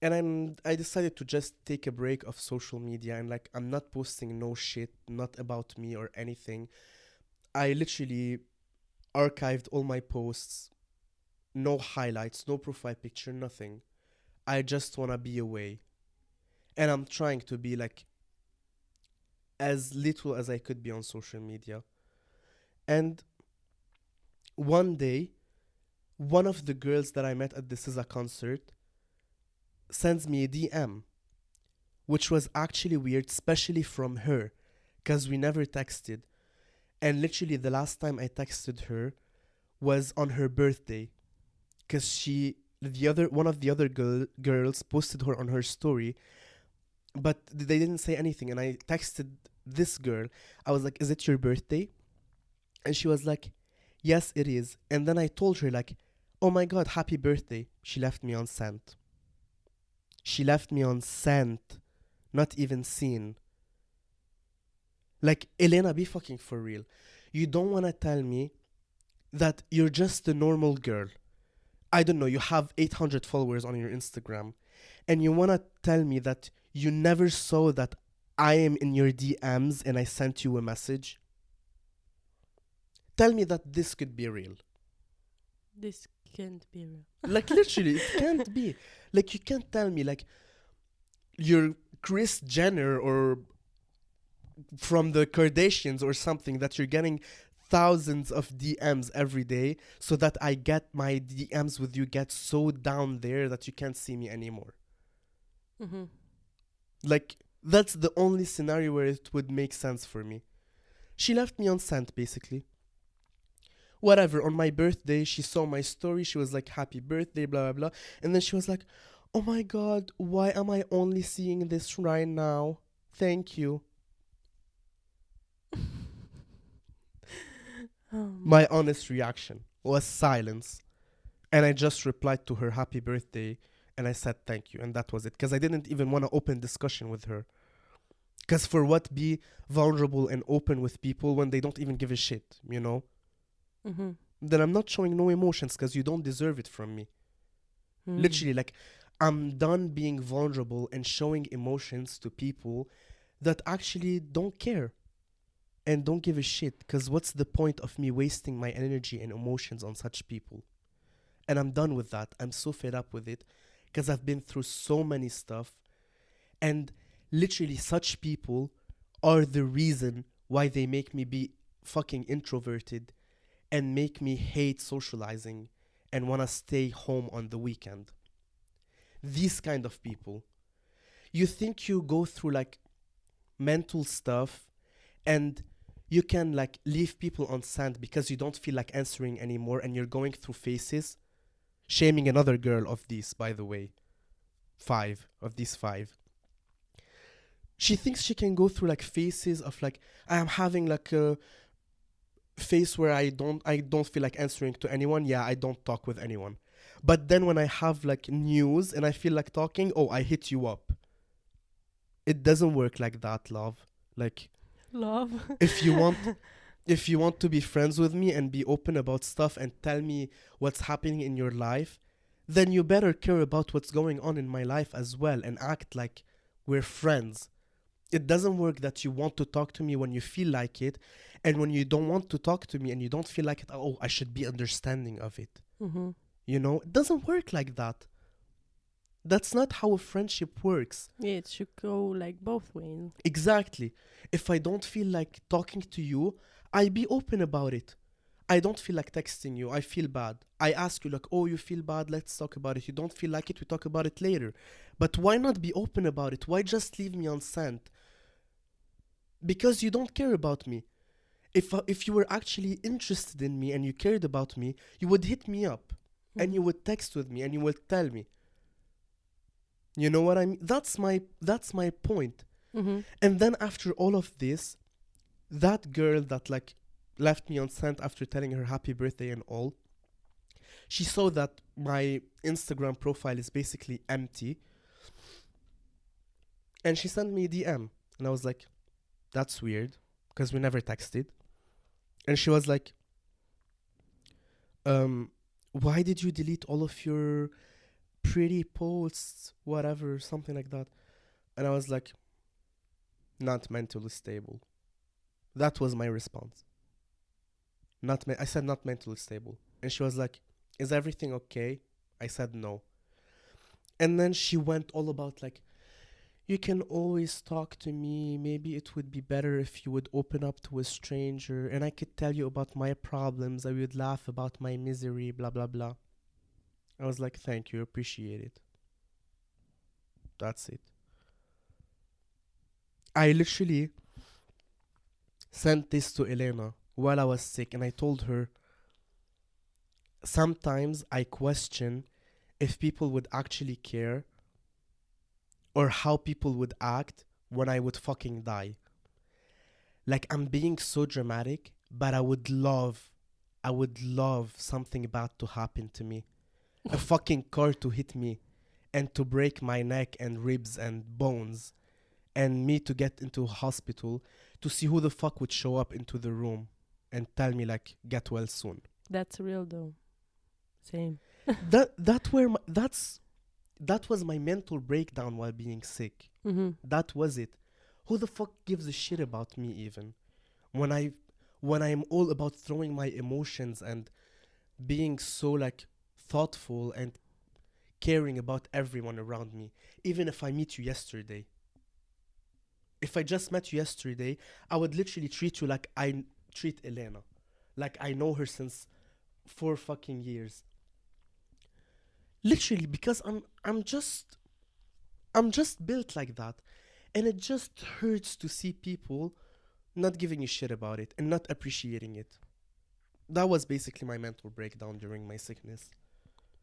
And I decided to just take a break of social media, and like I'm not posting no shit, not about me or anything. I literally archived all my posts, no highlights, no profile picture, nothing. I just want to be away. And I'm trying to be like as little as I could be on social media. And one day, one of the girls that I met at the SZA concert sends me a DM, which was actually weird, especially from her, because we never texted. And literally, the last time I texted her was on her birthday, because one of the other girls posted her on her story, but they didn't say anything. And I texted this girl. I was like, "Is it your birthday?" And she was like, "Yes, it is." And then I told her like, "Oh my god, happy birthday." She left me on sent. She left me on sent, not even seen. Like, Elena, be fucking for real. You don't want to tell me that you're just a normal girl. I don't know, you have 800 followers on your Instagram, and you want to tell me that you never saw that I am in your DMs and I sent you a message? Tell me that this could be real. This can't be real. Like, literally, it can't be. Like, you can't tell me, like, you're Kris Jenner or from the Kardashians or something, that you're getting thousands of DMs every day, so that I get my DMs with you get so down there that you can't see me anymore. Mm-hmm. Like, that's the only scenario where it would make sense for me. She left me on sent, basically. Whatever, on my birthday, she saw my story. She was like, "Happy birthday," blah, blah, blah. And then she was like, "Oh my god, why am I only seeing this right now? Thank you." My honest reaction was silence. And I just replied to her happy birthday and I said thank you. And that was it. Because I didn't even want to open discussion with her. Because for what be vulnerable and open with people when they don't even give a shit, you know? Mm-hmm. Then I'm not showing no emotions because you don't deserve it from me. Literally, like, I'm done being vulnerable and showing emotions to people that actually don't care and don't give a shit. Because what's the point of me wasting my energy and emotions on such people? And I'm done with that. I'm so fed up with it because I've been through so many stuff. And literally, such people are the reason why they make me be fucking introverted and make me hate socializing and want to stay home on the weekend. These kind of people. You think you go through like mental stuff and you can like leave people on sand because you don't feel like answering anymore and you're going through phases. Shaming another girl of these, by the way. 5 of these 5. She thinks she can go through like phases of like, I am having like a phase where I don't feel like answering to anyone. Yeah, I don't talk with anyone. But then when I have like news and I feel like talking, oh, I hit you up. It doesn't work like that, love. Like, Love. if you want if you want to be friends with me and be open about stuff and tell me what's happening in your life, then you better care about what's going on in my life as well and act like we're friends. It doesn't work that you want to talk to me when you feel like it, and when you don't want to talk to me and you don't feel like it, oh, I should be understanding of it. Mm-hmm. You know, it doesn't work like that. That's not how a friendship works. Yeah, it should go like both ways. Exactly. If I don't feel like talking to you, I be open about it. I don't feel like texting you. I feel bad. I ask you, like, oh, you feel bad, let's talk about it. You don't feel like it, we talk about it later. But why not be open about it? Why just leave me unsent? Because you don't care about me. If you were actually interested in me and you cared about me, you would hit me up and you would text with me and you would tell me. You know what I mean? That's my point. Mm-hmm. And then after all of this, that girl that like left me unsent after telling her happy birthday and all, she saw that my Instagram profile is basically empty, and she sent me a DM, and I was like, that's weird, because we never texted. And she was like, why did you delete all of your pretty posts, whatever, something like that? And I was like, not mentally stable. That was my response. I said not mentally stable. And she was like, is everything okay? I said no. And then she went all about like, you can always talk to me. Maybe it would be better if you would open up to a stranger and I could tell you about my problems. I would laugh about my misery, blah, blah, blah. I was like, thank you, appreciate it. That's it. I literally sent this to Elena while I was sick, and I told her, sometimes I question if people would actually care or how people would act when I would fucking die. Like, I'm being so dramatic, but I would love something bad to happen to me. A fucking car to hit me and to break my neck and ribs and bones, and me to get into a hospital to see who the fuck would show up into the room and tell me like, get well soon. That's real though. Same. That was my mental breakdown while being sick. Mm-hmm. That was it. Who the fuck gives a shit about me even? When I'm all about throwing my emotions and being so like thoughtful and caring about everyone around me. Even if I meet you yesterday. If I just met you yesterday, I would literally treat you like I treat Elena. Like I know her since 4 fucking years. Literally, because I'm just built like that. And it just hurts to see people not giving a shit about it and not appreciating it. That was basically my mental breakdown during my sickness.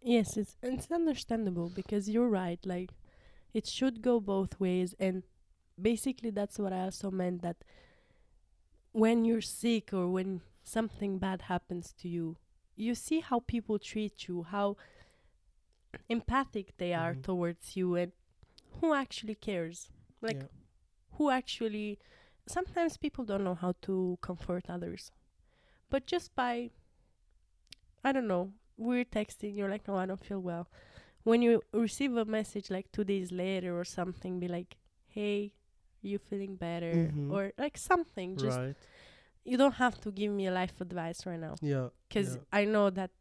Yes, it's understandable because you're right. Like, it should go both ways, and basically that's what I also meant, that when you're sick or when something bad happens to you, you see how people treat you, how empathic they are Mhm. towards you, and who actually cares. Like, Yeah. who actually. Sometimes people don't know how to comfort others, but just by, I don't know, we're texting, you're like, no, I don't feel well. When you receive a message like 2 days later or something, be like, hey, you feeling better? Mhm. Or like something. Just, Right. you don't have to give me a life advice right now. Yeah. Because Yeah. I know that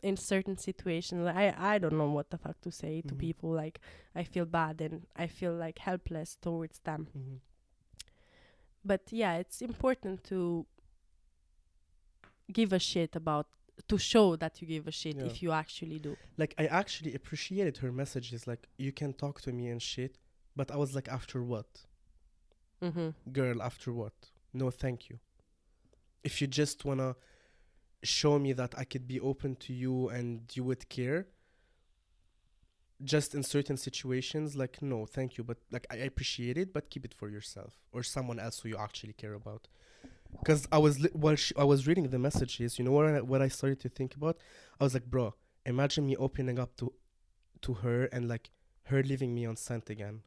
in certain situations, I don't know what the fuck to say to Mhm. people. Like, I feel bad and I feel like helpless towards them. Mhm. But yeah, it's important to give a shit about, to show that you give a shit Yeah. if you actually do. Like I actually appreciated her messages. Like you can talk to me and shit, but I was like, after what, Mm-hmm. girl? After what? No, thank you. If you just wanna show me that I could be open to you and you would care, just in certain situations, like no, thank you. But like I appreciate it, but keep it for yourself or someone else who you actually care about. Because I was reading the messages, you know what I started to think about? I was like, bro, imagine me opening up to her and like her leaving me on scent again.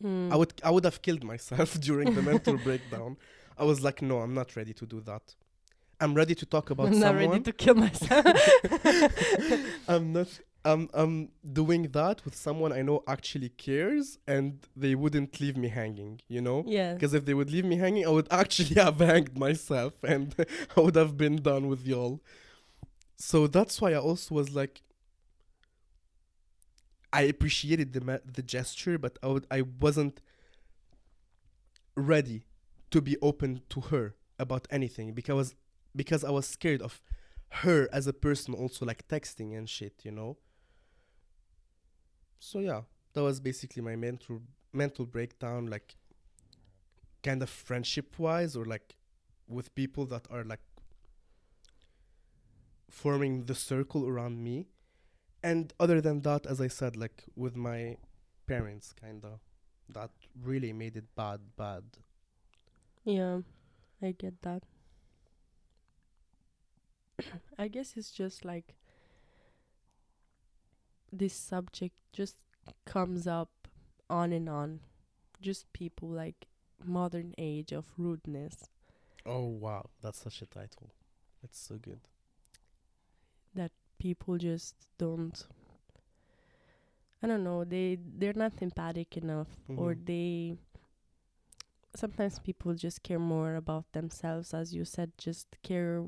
Mm. I would have killed myself during the mental breakdown. I was like, no, I'm not ready to do that. I'm ready to talk about I'm not ready someone. to kill myself. I'm not. I'm doing that with someone I know actually cares, and they wouldn't leave me hanging. You know, Yeah. because if they would leave me hanging, I would actually have hanged myself, and I would have been done with y'all. So that's why I also was like, I appreciated the gesture, but I wasn't ready to be open to her about anything because I was scared of her as a person also like texting and shit. So yeah, that was basically my mental breakdown, like kind of friendship wise, or like with people that are like forming the circle around me. And other than that, as I said, like with my parents, kind of, that really made it bad. Yeah, I get that. I guess it's just like this subject just comes up on and on. Just people like modern age of rudeness Oh wow, that's such a title. It's so good. that people just don't, I don't know, they're not empathic enough, or Mhm. they sometimes people just care more about themselves, as you said, just care.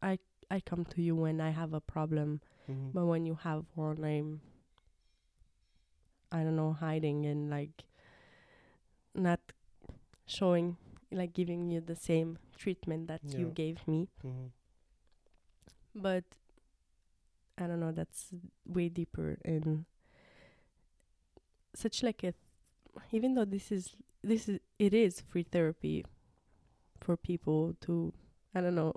I i come to you when I have a problem, Mhm. but when you have one, I don't know, hiding and like not showing, like giving you the same treatment that you Yeah. gave me. Mhm. But I don't know, that's way deeper and such like a, even though this is it is free therapy for people to, I don't know,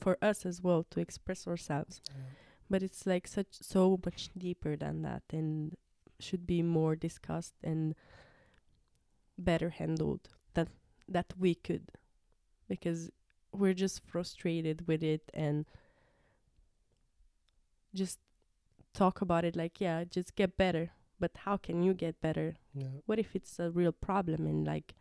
for us as well to express ourselves, Yeah. but it's like such so much deeper than that and should be more discussed and better handled that we could, because we're just frustrated with it and just talk about it like, yeah, just get better. But how can you get better? Yeah. What if it's a real problem? And like,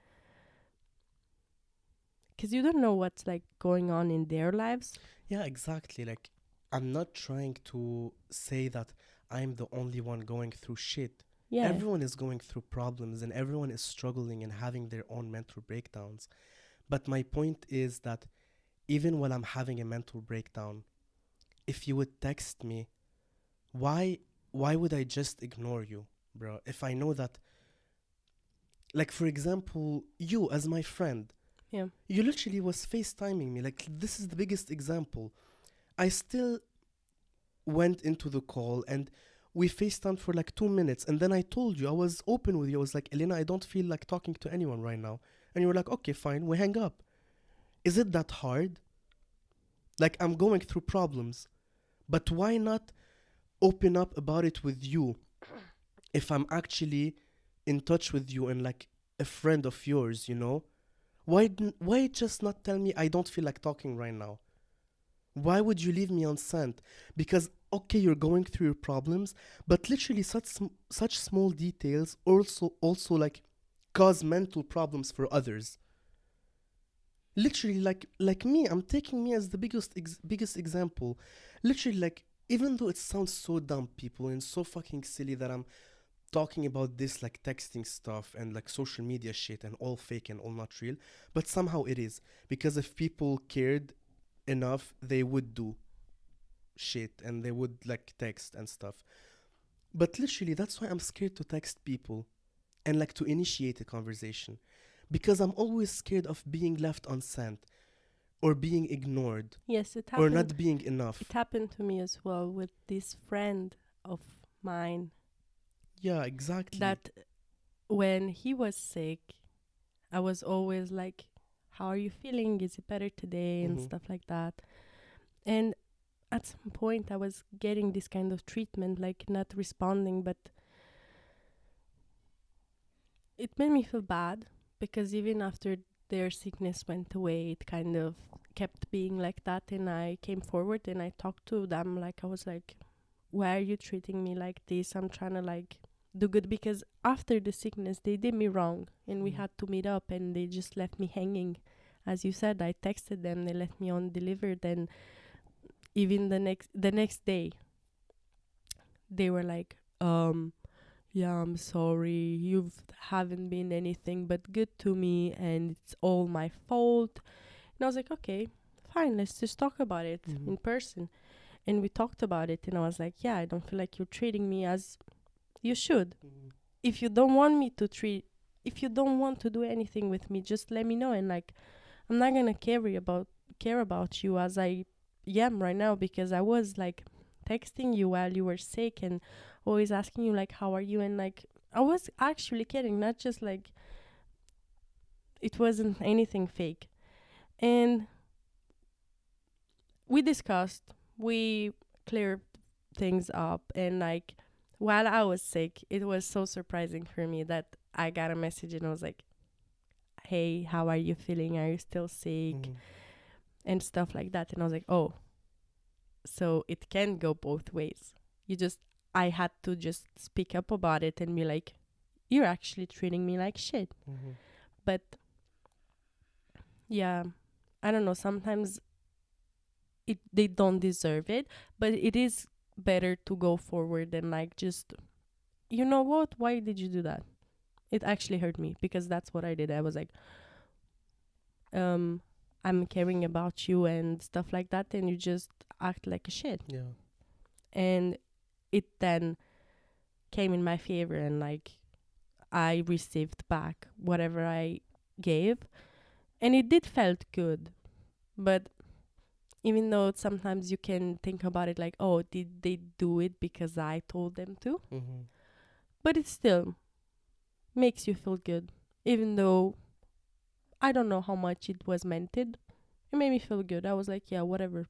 because you don't know what's like going on in their lives. Yeah, exactly. Like, I'm not trying to say that I'm the only one going through shit. Yeah. Everyone is going through problems and everyone is struggling and having their own mental breakdowns. But my point is that even while I'm having a mental breakdown, if you would text me, why why would I just ignore you, bro? If I know that, like for example, you as my friend, Yeah. you literally was FaceTiming me. Like this is the biggest example. I still went into the call and we FaceTimed for like 2 minutes, and then I told you, I was open with you. I was like, Elena, I don't feel like talking to anyone right now. And you were like, okay, fine, we hang up. Is it that hard? Like I'm going through problems. But why not open up about it with you if I'm actually in touch with you and like a friend of yours? Why just not tell me I don't feel like talking right now? Why would you leave me on scent? Because okay, you're going through your problems, but literally such small details also like cause mental problems for others. Literally, like me, I'm taking me as the biggest example. Literally, like even though it sounds so dumb, people, and so fucking silly that I'm talking about this like texting stuff and like social media shit and all fake and all not real, but somehow it is, because if people cared enough, they would do shit and they would like text and stuff. But literally, that's why I'm scared to text people and like to initiate a conversation, because I'm always scared of being left unsent or being ignored Yes, it or happened. not being It enough. happened to me as well with this friend of mine Yeah, exactly. that when he was sick, I was always like, how are you feeling? Is it better today? And Mm-hmm. stuff like that. And at some point, I was getting this kind of treatment, like not responding, but it made me feel bad because even after their sickness went away, it kind of kept being like that. And I came forward and I talked to them. Like, I was like, why are you treating me like this? I'm trying to like do good, because after the sickness, they did me wrong and we Mm-hmm. had to meet up and they just left me hanging. As you said, I texted them, they left me undelivered. And even the next day, they were like, yeah, I'm sorry. You haven't been anything but good to me, and it's all my fault. And I was like, okay, fine, let's just talk about it Mm-hmm. in person. And we talked about it, and I was like, yeah, I don't feel like you're treating me as you should. Mm-hmm. If you don't want me to treat, if you don't want to do anything with me, just let me know. And like, I'm not gonna care about you as I yeah, right now, because I was like texting you while you were sick and always asking you like how are you, and like I was actually kidding, not just like it wasn't anything fake. And we discussed, we cleared things up, and like while I was sick, it was so surprising for me that I got a message and I was like, "Hey, how are you feeling? Are you still sick?" Mm-hmm. and stuff like that. And I was like, "Oh, so it can go both ways." You just I had to just speak up about it and be like, "You're actually treating me like shit." Mm-hmm. But yeah, I don't know, sometimes they don't deserve it, but it is better to go forward and like just, you know what, why did you do that? It actually hurt me, because that's what I did. I was like, um I'm caring about you and stuff like that, and you just act like a shit. Yeah. And it then came in my favor, and like I received back whatever I gave, and it did felt good. But even though sometimes you can think about it like, oh, did they do it because I told them to? Mm-hmm. But it still makes you feel good. Even though I don't know how much it was meant, it made me feel good. I was like, yeah, whatever.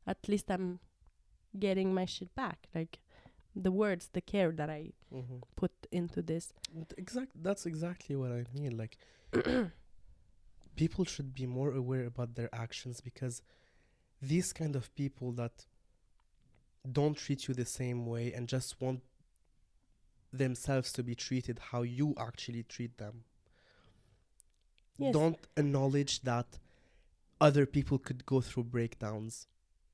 At least I'm getting my shit back. Like the words, the care that I Mm-hmm. put into this. That's exactly what I mean. Like, people should be more aware about their actions, because these kind of people that don't treat you the same way and just want themselves to be treated how you actually treat them, Yes. don't acknowledge that other people could go through breakdowns.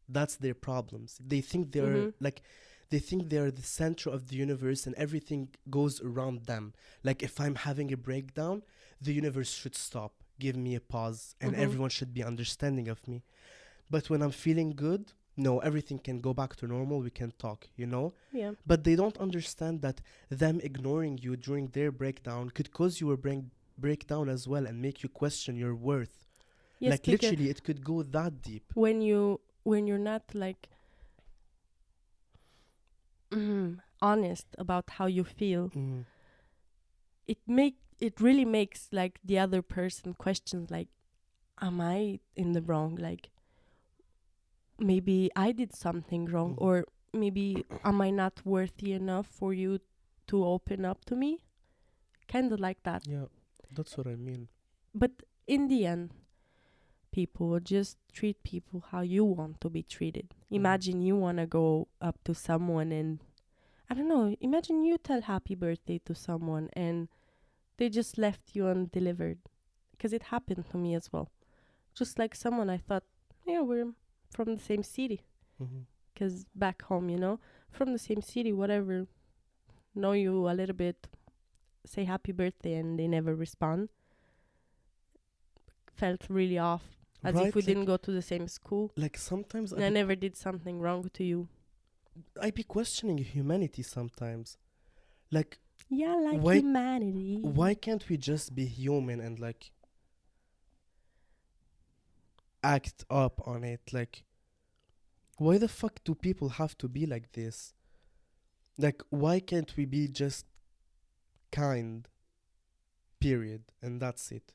That's their problems. They think they're Mm-hmm. like, they think they're the center of the universe and everything goes around them. Like, if I'm having a breakdown, the universe should stop, give me a pause, and Mm-hmm. everyone should be understanding of me. But when I'm feeling good, no, everything can go back to normal. We can talk, you know? Yeah. But they don't understand that them ignoring you during their breakdown could cause you a breakdown as well and make you question your worth. Yes, Like, because literally, it could go that deep. when you're not like honest about how you feel, Mm-hmm. it really makes like the other person questions like, am I in the wrong? Like maybe I did something wrong, Mm-hmm. or maybe am I not worthy enough for you to open up to me? Kind of like that. Yeah, that's what I mean. But in the end, people will just treat people how you want to be treated. Mm-hmm. Imagine you want to go up to someone and I don't know, imagine you tell happy birthday to someone and they just left you undelivered. Because it happened to me as well. Just like someone I thought, yeah, we're from the same city. Mm-hmm. Because back home, from the same city, whatever, know you a little bit, say happy birthday, and they never respond. Felt really off. As if Right? we didn't go to the same school. Like sometimes And I never did something wrong to you. I be questioning humanity sometimes. Like, Yeah, like why humanity. why can't we just be human and like act up on it? Like, why the fuck do people have to be like this? Like, why can't we be just kind, period, and that's it?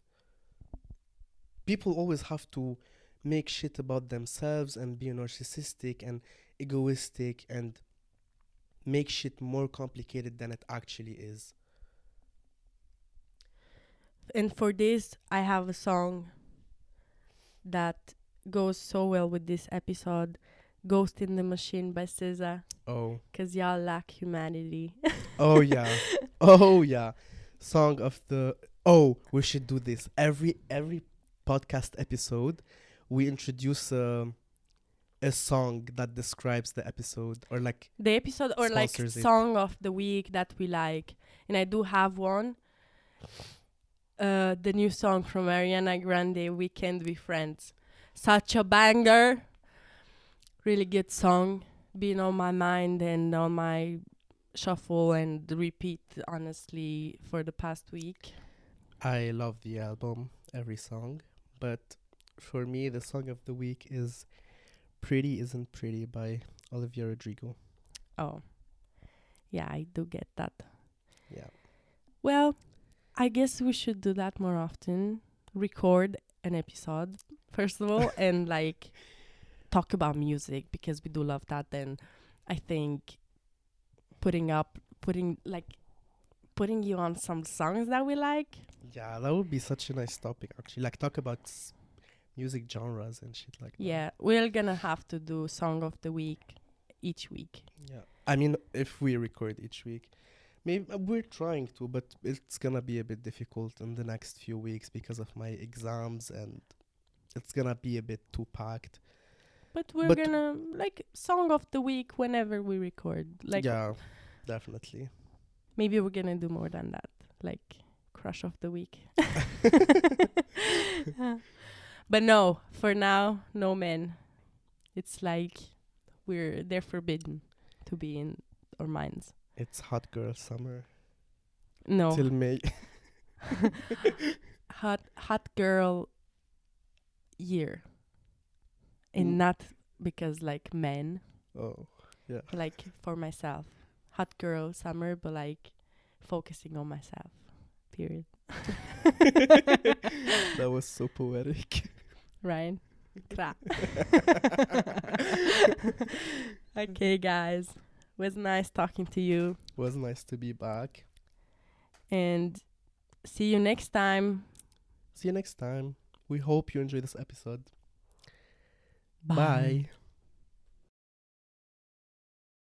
People always have to make shit about themselves and be narcissistic and egoistic and make shit more complicated than it actually is. And for this, I have a song that goes so well with this episode, Ghost in the Machine by SZA. Oh. Because y'all lack humanity. Oh yeah. Oh yeah. Song of the Oh, we should do this. Every podcast episode we introduce a song that describes the episode or like The episode or like sponsors it. song of the week that we like. And I do have one. The new song from Ariana Grande, We Can't Be Friends. Such a banger. Really good song. Been on my mind and on my shuffle and repeat, honestly, for the past week. I love the album, every song, but for me the song of the week is Pretty Isn't Pretty by Olivia Rodrigo. Oh, yeah, I do get that. Yeah. Well, I guess we should do that more often. Record an episode, first of all, and like talk about music because we do love that. And I think putting you on some songs that we like. Yeah, that would be such a nice topic, actually. Like, talk about music genres and shit like that. Yeah, we're gonna have to do song of the week each week. Yeah. I mean, if we record each week, maybe we're trying to, but it's gonna be a bit difficult in the next few weeks because of my exams, and it's gonna be a bit too packed. But we're But- gonna like song of the week whenever we record. Like Yeah, definitely. maybe we're gonna do more than that. Like crush of the week. But no, for now, no men. It's like they're forbidden to be in our minds. It's hot girl summer No. till May. hot girl year. And not because like men, Oh, yeah. like for myself. Hot girl summer, but like focusing on myself. Period. That was so poetic. Right? Kra. Okay, guys. Was nice talking to you. Was nice to be back. And see you next time. See you next time. We hope you enjoy this episode. Bye. Bye.